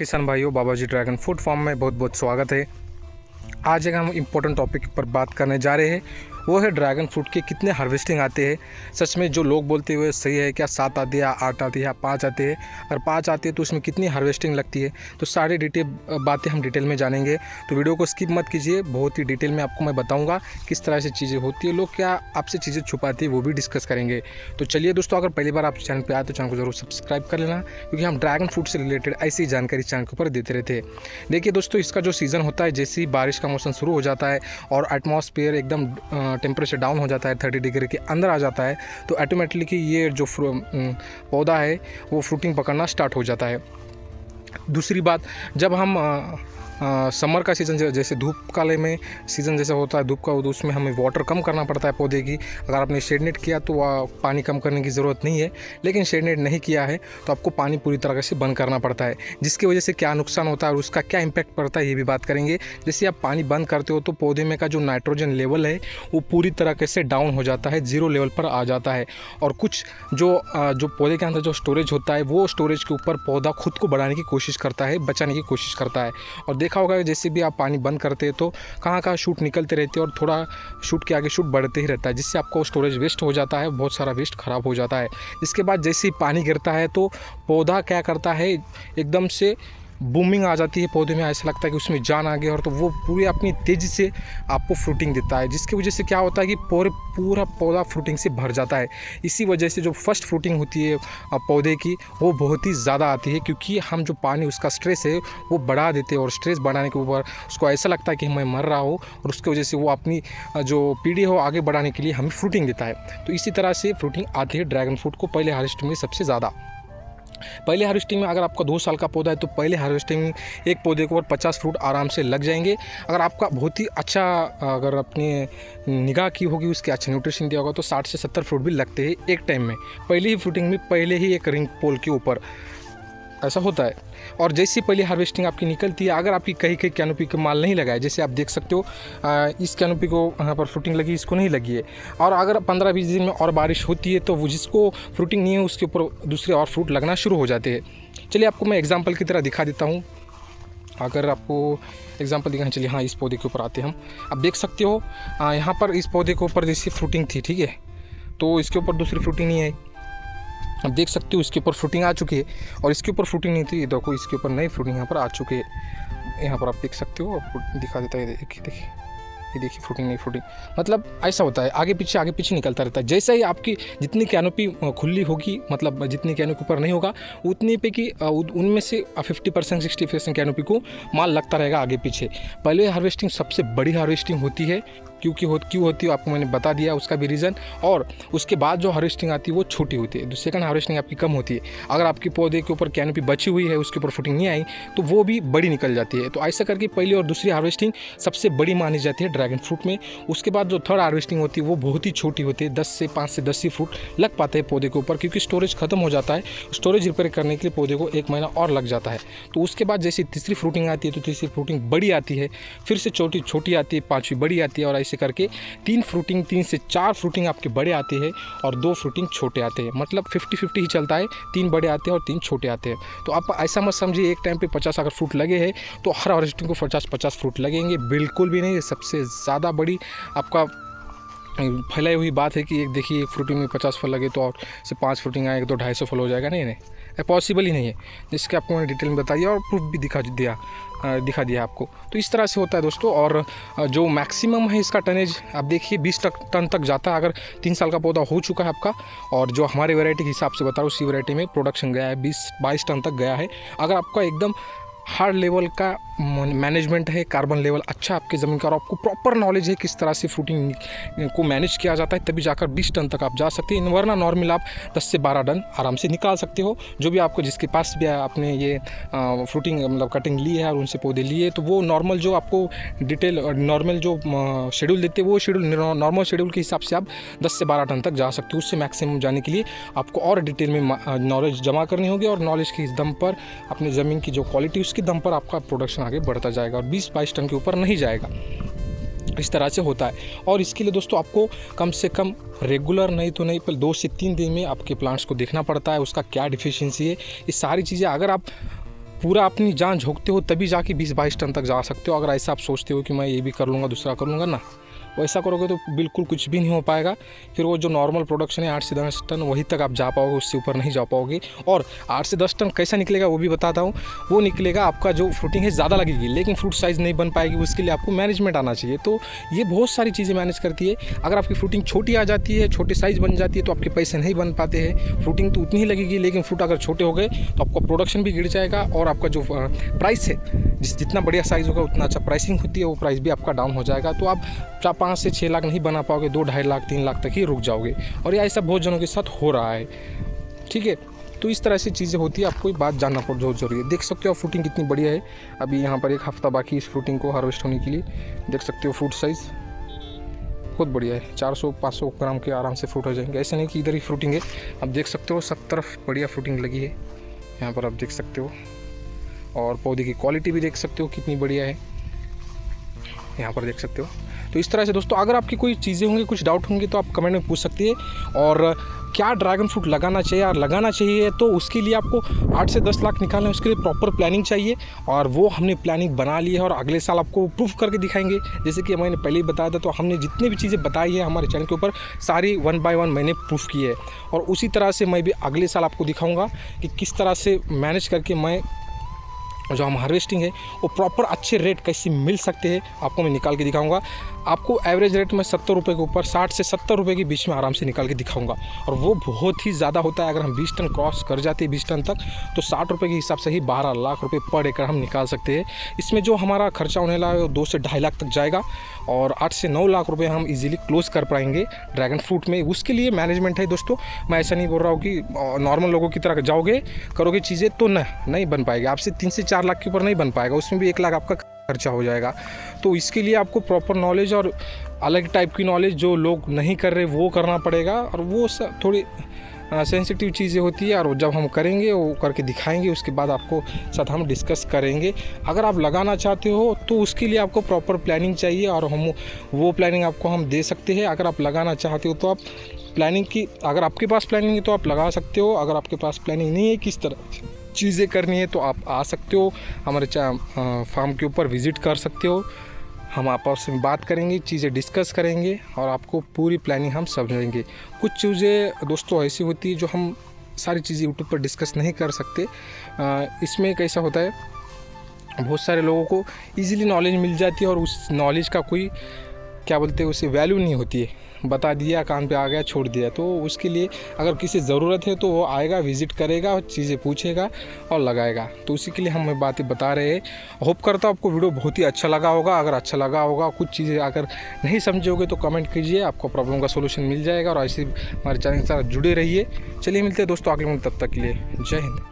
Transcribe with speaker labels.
Speaker 1: किसान भाइयों, बाबाजी dragon fruit farm में बहुत बहुत स्वागत है। आज एक हम इम्पोर्टेंट टॉपिक पर बात करने जा रहे हैं, वो है ड्रैगन फ्रूट के कितने हार्वेस्टिंग आते हैं। सच में जो लोग बोलते हुए सही है, क्या 7 आती है, 8 आती है, 5 आते हैं। अगर 5 आती है तो उसमें कितनी हार्वेस्टिंग लगती है, तो सारी बातें हम डिटेल में जानेंगे। तो वीडियो को स्किप मत कीजिए, बहुत ही डिटेल में आपको मैं बताऊंगा किस तरह से चीज़ें होती है, लोग क्या आपसे चीज़ें छुपाती है वो भी डिस्कस करेंगे। तो चलिए दोस्तों, अगर पहली बार आप चैनल पर आए तो चैनल को जरूर सब्सक्राइब कर लेना, क्योंकि हम ड्रैगन फ्रूट से रिलेटेड ऐसी जानकारी चैनल के ऊपर देते रहते हैं। देखिए दोस्तों, इसका जो सीज़न होता है, जैसे ही बारिश का मौसम शुरू हो जाता है और एटमॉस्फेयर एकदम टेम्परेचर डाउन हो जाता है, 30 डिग्री के अंदर आ जाता है, तो ऑटोमेटिकली ये जो पौधा है वो फ्रूटिंग पकड़ना स्टार्ट हो जाता है। दूसरी बात, जब हम समर का सीज़न जैसे धूप काले में सीज़न जैसा होता है धूप का, तो उसमें हमें वाटर कम करना पड़ता है पौधे की। अगर आपने शेड नेट किया तो पानी कम करने की ज़रूरत नहीं है, लेकिन शेड नेट नहीं किया है तो आपको पानी पूरी तरह से बंद करना पड़ता है, जिसकी वजह से क्या नुकसान होता है और उसका क्या इम्पैक्ट पड़ता है ये भी बात करेंगे। जैसे आप पानी बंद करते हो तो पौधे में का जो नाइट्रोजन लेवल है वो पूरी तरह से डाउन हो जाता है, 0 लेवल पर आ जाता है। और कुछ जो पौधे के अंदर जो स्टोरेज होता है, वो स्टोरेज के ऊपर पौधा खुद को बढ़ाने की कोशिश करता है, बचाने की कोशिश करता है। और देखा होगा जैसे भी आप पानी बंद करते हैं तो कहाँ कहाँ शूट निकलते रहते हैं और थोड़ा शूट के आगे शूट बढ़ते ही रहता है, जिससे आपको स्टोरेज वेस्ट हो जाता है, बहुत सारा वेस्ट खराब हो जाता है। इसके बाद जैसे ही पानी गिरता है तो पौधा क्या करता है, एकदम से बूमिंग आ जाती है पौधे में, ऐसा लगता है कि उसमें जान आ गया, और तो वो पूरी अपनी तेज़ी से आपको फ्रूटिंग देता है, जिसकी वजह से क्या होता है कि पूरा पौधा फ्रूटिंग से भर जाता है। इसी वजह से जो फर्स्ट फ्रूटिंग होती है पौधे की, वो बहुत ही ज़्यादा आती है, क्योंकि हम जो पानी उसका स्ट्रेस है वो बढ़ा देते हैं, और स्ट्रेस बढ़ाने के ऊपर उसको ऐसा लगता है कि मैं मर रहा हूँ, और उसकी वजह से वो अपनी जो पीढ़ी हो आगे बढ़ाने के लिए हमें फ्रूटिंग देता है। तो इसी तरह से फ्रूटिंग आती है ड्रैगन फ्रूट को पहले हार्वेस्टिंग में सबसे ज़्यादा। पहले हार्वेस्टिंग में अगर आपका 2 साल का पौधा है तो पहले हार्वेस्टिंग में एक पौधे के ऊपर 50 फ्रूट आराम से लग जाएंगे। अगर आपका बहुत ही अच्छा, अगर अपनी निगाह की होगी, उसके अच्छा न्यूट्रिशन दिया होगा, तो 60 से 70 फ्रूट भी लगते हैं एक टाइम में, पहले ही फ्रूटिंग में, पहले ही एक रिंग पोल के ऊपर, ऐसा होता है। और जैसे पहले हार्वेस्टिंग आपकी निकलती है, अगर आपकी कहीं कैनोपी का माल नहीं लगा है, जैसे आप देख सकते हो इस कैनोपी को यहाँ पर फ्रूटिंग लगी, इसको नहीं लगी है, और अगर 15-20 दिन में और बारिश होती है तो वो जिसको फ्रूटिंग नहीं है उसके ऊपर दूसरे और फ्रूट लगना शुरू हो जाते हैं। चलिए आपको मैं एग्जाम्पल की तरह दिखा देता हूँ। अगर आपको एग्जाम्पल दिखाना, चलिए हाँ, इस पौधे के ऊपर आते हैं हम। आप देख सकते हो यहाँ पर इस पौधे के ऊपर जैसे फ्रूटिंग थी, ठीक है, तो इसके ऊपर दूसरी फ्रूटिंग नहीं आई। आप देख सकते हो इसके ऊपर फ्रूटिंग आ चुकी है, और इसके ऊपर फ्रूटिंग नहीं थी, देखो इसके ऊपर नई फ्रूटिंग यहाँ पर आ चुकी है। यहाँ पर आप देख सकते हो, आपको दिखा देता है, देखिए ये देखिए फ्रूटिंग नहीं फ्रूटिंग, मतलब ऐसा होता है, आगे पीछे निकलता रहता है। जैसे ही आपकी जितनी कैनोपी खुली होगी, मतलब जितनी कैनोपी ऊपर नहीं होगा, उतनी पे कि उनमें से 50% 60% कैनोपी को माल लगता रहेगा आगे पीछे। पहले हार्वेस्टिंग सबसे बड़ी हार्वेस्टिंग होती है, क्यों होती है आपको मैंने बता दिया, उसका भी रीज़न। और उसके बाद जो हार्वेस्टिंग आती है वो छोटी होती है, सेकंड हार्वेस्टिंग आपकी कम होती है। अगर आपके पौधे के ऊपर कैनोपी बची हुई है, उसके ऊपर फ्रूटिंग नहीं आई, तो वो भी बड़ी निकल जाती है। तो ऐसा करके पहली और दूसरी हार्वेस्टिंग सबसे बड़ी मानी जाती है ड्रैगन फ्रूट में। उसके बाद जो थर्ड हार्वेस्टिंग होती है वो बहुत ही छोटी होती है, 5 से 10 ही फ्रूट लग पाते हैं पौधे के ऊपर, क्योंकि स्टोरेज खत्म हो जाता है। स्टोरेज रिपेयर करने के लिए पौधे को 1 महीना और लग जाता है। तो उसके बाद जैसे तीसरी फ्रूटिंग आती है तो तीसरी फ्रूटिंग बड़ी आती है, फिर से छोटी आती है, 5वीं बड़ी आती है, और ऐसे करके 3 से 4 फ्रूटिंग आपके बड़े आते हैं और 2 फ्रूटिंग छोटे आते हैं। मतलब 50-50 ही चलता है, 3 बड़े आते हैं और 3 छोटे आते हैं। तो आप ऐसा मत समझिए एक टाइम पे 50 अगर फ्रूट लगे हैं तो हर हार्वेस्टिंग को 50-50 फ्रूट लगेंगे, बिल्कुल भी नहीं। सबसे ज़्यादा बड़ी आपका फैलाई हुई बात है कि एक देखिए एक फ्रूटिंग में 50 फल लगे तो और से 5 फ्रूटिंग आएगा तो 250 फल हो जाएगा। नहीं, पॉसिबल ही नहीं है, जिसके आपको मैंने डिटेल में बताइए और प्रूफ भी दिखा दिया आपको। तो इस तरह से होता है दोस्तों। और जो मैक्सिमम है इसका टनेज आप देखिए 20 टन तक जाता है, अगर 3 साल का पौधा हो चुका है आपका। और जो हमारे वैरायटी के हिसाब से बता रहा हूँ, उसी वैरायटी में प्रोडक्शन गया है 20-22 टन तक गया है। अगर आपका एकदम हार्ड लेवल का मैनेजमेंट है, कार्बन लेवल अच्छा आपके ज़मीन का, और आपको प्रॉपर नॉलेज है किस तरह से फ्रूटिंग को मैनेज किया जाता है, तभी जाकर 20 टन तक आप जा सकते हैं। वरना नॉर्मल आप 10 से 12 टन आराम से निकाल सकते हो। जो भी आपको जिसके पास भी आपने ये फ्रूटिंग मतलब कटिंग ली है और उनसे पौधे लिए, तो वो नॉर्मल जो आपको डिटेल नॉर्मल जो शेड्यूल देते हैं, वो शेड्यूल नॉर्मल शेड्यूल के हिसाब से आप 10 से 12 टन तक जा सकते हो। उससे मैक्सिमम जाने के लिए आपको और डिटेल में नॉलेज जमा करनी होगी, और नॉलेज के इस दम पर अपनी ज़मीन की जो क्वालिटी उसके दम पर आपका प्रोडक्शन आगे बढ़ता जाएगा, और 20-22 टन के ऊपर नहीं जाएगा। इस तरह से होता है। और इसके लिए दोस्तों आपको कम से कम रेगुलर नहीं तो नहीं पर 2 से 3 दिन में आपके प्लांट्स को देखना पड़ता है, उसका क्या डिफिशियंसी है। ये सारी चीज़ें अगर आप पूरा अपनी जान झोंकते हो तभी जाके 20-22 टन तक जा सकते हो। अगर ऐसा आप सोचते हो कि मैं ये भी कर लूँगा, दूसरा कर लूँगा ना, वैसा करोगे तो बिल्कुल कुछ भी नहीं हो पाएगा। फिर वो जो नॉर्मल प्रोडक्शन है 8 से 10 टन, वहीं तक आप जा पाओगे, उससे ऊपर नहीं जा पाओगे। और 8 से 10 टन कैसा निकलेगा वो भी बताता हूँ। वो निकलेगा, आपका जो फ्रूटिंग है ज़्यादा लगेगी लेकिन फ्रूट साइज़ नहीं बन पाएगी। उसके लिए आपको मैनेजमेंट आना चाहिए। तो ये बहुत सारी चीज़ें मैनेज करती है। अगर आपकी फ्रूटिंग छोटी आ जाती है, छोटे साइज़ बन जाती है, तो आपके पैसे नहीं बन पाते हैं। फ्रूटिंग तो उतनी ही लगेगी लेकिन फ्रूट अगर छोटे हो गए तो आपका प्रोडक्शन भी गिर जाएगा और आपका जो प्राइस है, जितना बढ़िया साइज़ होगा उतना अच्छा प्राइसिंग होती है, वो प्राइस भी आपका डाउन हो जाएगा। तो आप 5 से 6 लाख नहीं बना पाओगे, 2-2.5 लाख 3 लाख तक ही रुक जाओगे। और ये ऐसा बहुत जनों के साथ हो रहा है, ठीक है। तो इस तरह से चीज़ें होती है, आपको एक बात जानना बहुत ज़रूरी है। देख सकते हो फ्रूटिंग कितनी बढ़िया है। अभी यहाँ पर 1 हफ्ता बाकी इस फ्रूटिंग को हार्वेस्ट होने के लिए। देख सकते हो फ्रूट साइज़ बहुत बढ़िया है, 400-500 ग्राम के आराम से फ्रूट हो जाएंगे। ऐसा नहीं कि इधर ही फ्रूटिंग है, आप देख सकते हो सब तरफ बढ़िया फ्रूटिंग लगी है। यहाँ पर आप देख सकते हो, और पौधे की क्वालिटी भी देख सकते हो कितनी बढ़िया है, यहाँ पर देख सकते हो। तो इस तरह से दोस्तों, अगर आपकी कोई चीज़ें होंगी, कुछ डाउट होंगे तो आप कमेंट में पूछ सकती है। और क्या ड्रैगन फ्रूट लगाना चाहिए और लगाना चाहिए, तो उसके लिए आपको 8 से 10 लाख निकालना है, उसके लिए प्रॉपर प्लानिंग चाहिए। और वो हमने प्लानिंग बना ली है और अगले साल आपको प्रूफ करके दिखाएंगे। जैसे कि मैंने पहले ही बताया था, तो हमने जितनी भी चीज़ें बताई है हमारे चैनल के ऊपर, सारी 1 बाय 1 मैंने प्रूफ की है। और उसी तरह से मैं भी अगले साल आपको दिखाऊँगा कि किस तरह से मैनेज करके मैं जो हम हार्वेस्टिंग है वो प्रॉपर अच्छे रेट कैसे मिल सकते हैं, आपको मैं निकाल के दिखाऊंगा। आपको एवरेज रेट में 70 रुपये के ऊपर 60 से 70 रुपये के बीच में आराम से निकाल के दिखाऊंगा। और वो बहुत ही ज़्यादा होता है। अगर हम 20 टन क्रॉस कर जाते हैं 20 टन तक, तो 60 रुपये के हिसाब से ही 12 लाख रुपये पर एकड़ हम निकाल सकते हैं। इसमें जो हमारा खर्चा होने वाला है 2 से 2.5 लाख तक जाएगा और 8 से 9 लाख रुपये हम इजीली क्लोज कर पाएंगे ड्रैगन फ्रूट में। उसके लिए मैनेजमेंट है दोस्तों। मैं ऐसा नहीं बोल रहा हूँ कि नॉर्मल लोगों की तरह जाओगे करोगे चीज़ें तो नहीं बन पाएगी। आपसे 3 से 4 लाख के ऊपर नहीं बन पाएगा, उसमें भी 1 लाख आपका खर्चा हो जाएगा। तो इसके लिए आपको प्रॉपर नॉलेज और अलग टाइप की नॉलेज जो लोग नहीं कर रहे वो करना पड़ेगा। और वो थोड़ी सेंसिटिव चीज़ें होती है, और जब हम करेंगे वो करके दिखाएंगे, उसके बाद आपको साथ हम डिस्कस करेंगे। अगर आप लगाना चाहते हो तो उसके लिए आपको प्रॉपर प्लानिंग चाहिए और हम वो प्लानिंग आपको हम दे सकते हैं। अगर आप लगाना चाहते हो तो आप प्लानिंग की, अगर आपके पास प्लानिंग है तो आप लगा सकते हो। अगर आपके पास प्लानिंग नहीं है किस तरह चीज़ें करनी है, तो आप आ सकते हो, हमारे फार्म के ऊपर विज़िट कर सकते हो। हम आपस में बात करेंगे, चीज़ें डिस्कस करेंगे और आपको पूरी प्लानिंग हम समझाएंगे। कुछ चीज़ें दोस्तों ऐसी होती है जो हम सारी चीज़ें यूट्यूब पर डिस्कस नहीं कर सकते। इसमें कैसा होता है, बहुत सारे लोगों को इजीली नॉलेज मिल जाती है और उस नॉलेज का कोई क्या बोलते हैं उसे वैल्यू नहीं होती है। बता दिया, कान पे आ गया, छोड़ दिया। तो उसके लिए अगर किसी ज़रूरत है तो वो आएगा, विज़िट करेगा, चीज़ें पूछेगा और लगाएगा। तो उसी के लिए हम बातें बता रहे हैं। होप करता हूँ आपको वीडियो बहुत ही अच्छा लगा होगा। अगर अच्छा लगा होगा, कुछ चीज़ें अगर नहीं समझोगे तो कमेंट कीजिए, आपको प्रॉब्लम का सोल्यूशन मिल जाएगा। और ऐसे हमारे चैनल के साथ जुड़े रहिए। चलिए मिलते हैं दोस्तों अगले मिनट, तब तक के लिए जय हिंद।